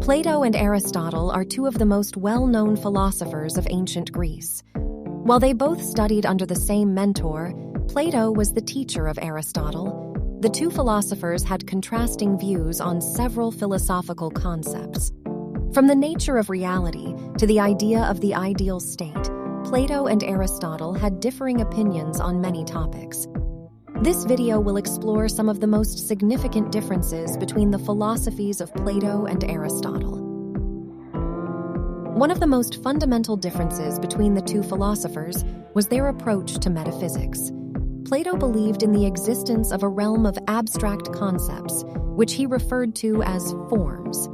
Plato and Aristotle are two of the most well-known philosophers of ancient Greece. While they both studied under the same mentor, Plato was the teacher of Aristotle. The two philosophers had contrasting views on several philosophical concepts. From the nature of reality to the idea of the ideal state, Plato and Aristotle had differing opinions on many topics. This video will explore some of the most significant differences between the philosophies of Plato and Aristotle. One of the most fundamental differences between the two philosophers was their approach to metaphysics. Plato believed in the existence of a realm of abstract concepts, which he referred to as forms.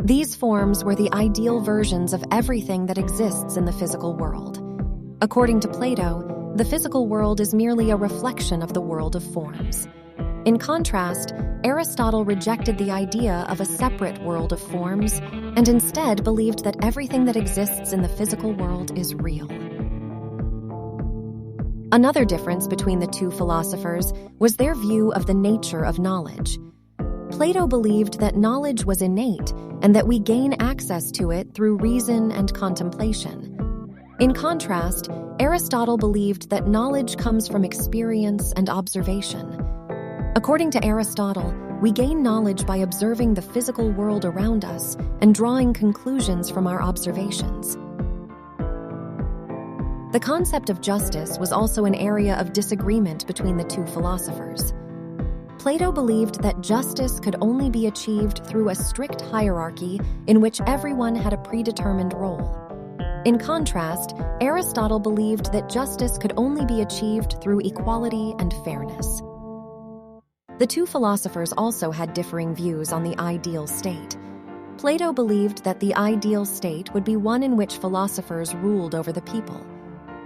These forms were the ideal versions of everything that exists in the physical world. According to Plato, the physical world is merely a reflection of the world of forms. In contrast, Aristotle rejected the idea of a separate world of forms and instead believed that everything that exists in the physical world is real. Another difference between the two philosophers was their view of the nature of knowledge. Plato believed that knowledge was innate and that we gain access to it through reason and contemplation. In contrast, Aristotle believed that knowledge comes from experience and observation. According to Aristotle, we gain knowledge by observing the physical world around us and drawing conclusions from our observations. The concept of justice was also an area of disagreement between the two philosophers. Plato believed that justice could only be achieved through a strict hierarchy in which everyone had a predetermined role. In contrast, Aristotle believed that justice could only be achieved through equality and fairness. The two philosophers also had differing views on the ideal state. Plato believed that the ideal state would be one in which philosophers ruled over the people.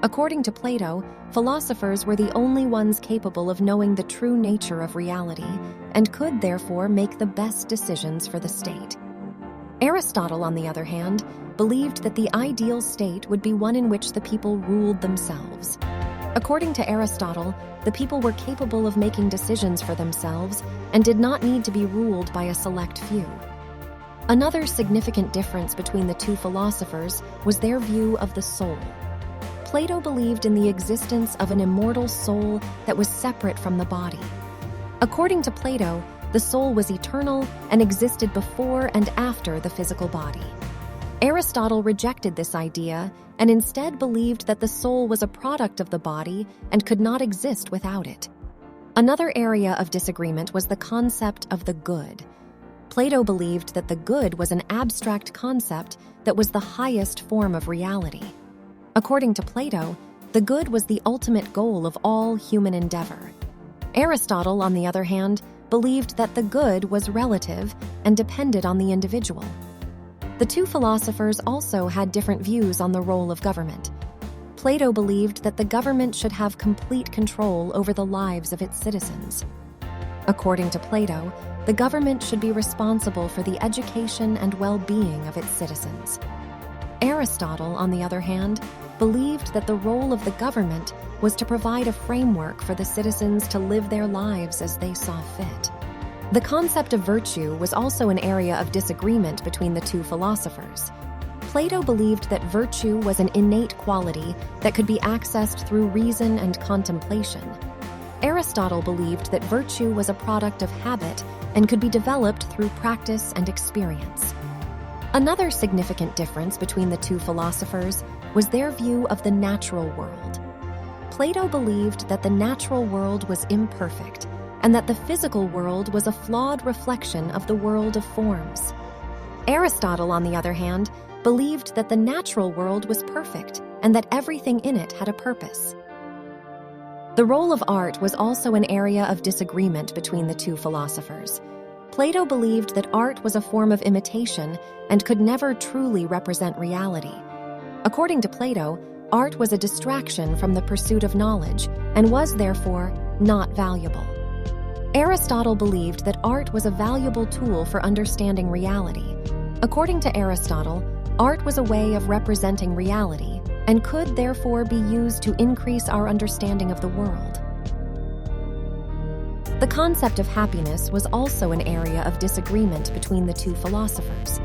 According to Plato, philosophers were the only ones capable of knowing the true nature of reality and could therefore make the best decisions for the state. Aristotle, on the other hand, believed that the ideal state would be one in which the people ruled themselves. According to Aristotle, the people were capable of making decisions for themselves and did not need to be ruled by a select few. Another significant difference between the two philosophers was their view of the soul. Plato believed in the existence of an immortal soul that was separate from the body. According to Plato, the soul was eternal and existed before and after the physical body. Aristotle rejected this idea and instead believed that the soul was a product of the body and could not exist without it. Another area of disagreement was the concept of the good. Plato believed that the good was an abstract concept that was the highest form of reality. According to Plato, the good was the ultimate goal of all human endeavor. Aristotle, on the other hand, believed that the good was relative and depended on the individual. The two philosophers also had different views on the role of government. Plato believed that the government should have complete control over the lives of its citizens. According to Plato, the government should be responsible for the education and well-being of its citizens. Aristotle, on the other hand, believed that the role of the government was to provide a framework for the citizens to live their lives as they saw fit. The concept of virtue was also an area of disagreement between the two philosophers. Plato believed that virtue was an innate quality that could be accessed through reason and contemplation. Aristotle believed that virtue was a product of habit and could be developed through practice and experience. Another significant difference between the two philosophers was their view of the natural world. Plato believed that the natural world was imperfect and that the physical world was a flawed reflection of the world of forms. Aristotle, on the other hand, believed that the natural world was perfect and that everything in it had a purpose. The role of art was also an area of disagreement between the two philosophers. Plato believed that art was a form of imitation and could never truly represent reality. According to Plato, art was a distraction from the pursuit of knowledge and was therefore not valuable. Aristotle believed that art was a valuable tool for understanding reality. According to Aristotle, art was a way of representing reality and could therefore be used to increase our understanding of the world. The concept of happiness was also an area of disagreement between the two philosophers.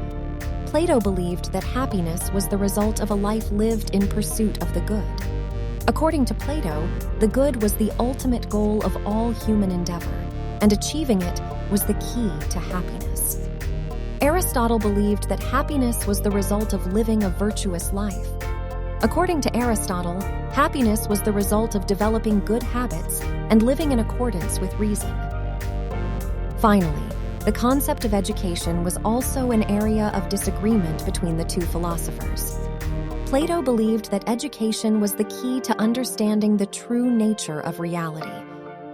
Plato believed that happiness was the result of a life lived in pursuit of the good. According to Plato, the good was the ultimate goal of all human endeavor, and achieving it was the key to happiness. Aristotle believed that happiness was the result of living a virtuous life. According to Aristotle, happiness was the result of developing good habits and living in accordance with reason. Finally, the concept of education was also an area of disagreement between the two philosophers. Plato believed that education was the key to understanding the true nature of reality.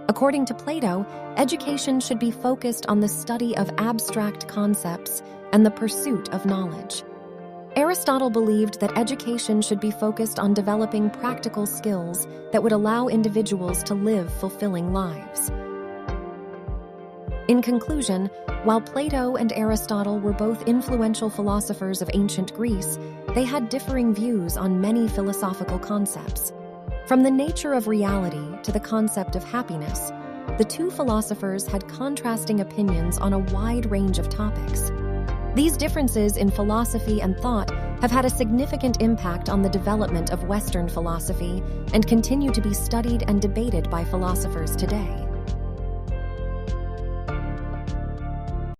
According to Plato, education should be focused on the study of abstract concepts and the pursuit of knowledge. Aristotle believed that education should be focused on developing practical skills that would allow individuals to live fulfilling lives. In conclusion, while Plato and Aristotle were both influential philosophers of ancient Greece, they had differing views on many philosophical concepts. From the nature of reality to the concept of happiness, the two philosophers had contrasting opinions on a wide range of topics. These differences in philosophy and thought have had a significant impact on the development of Western philosophy and continue to be studied and debated by philosophers today.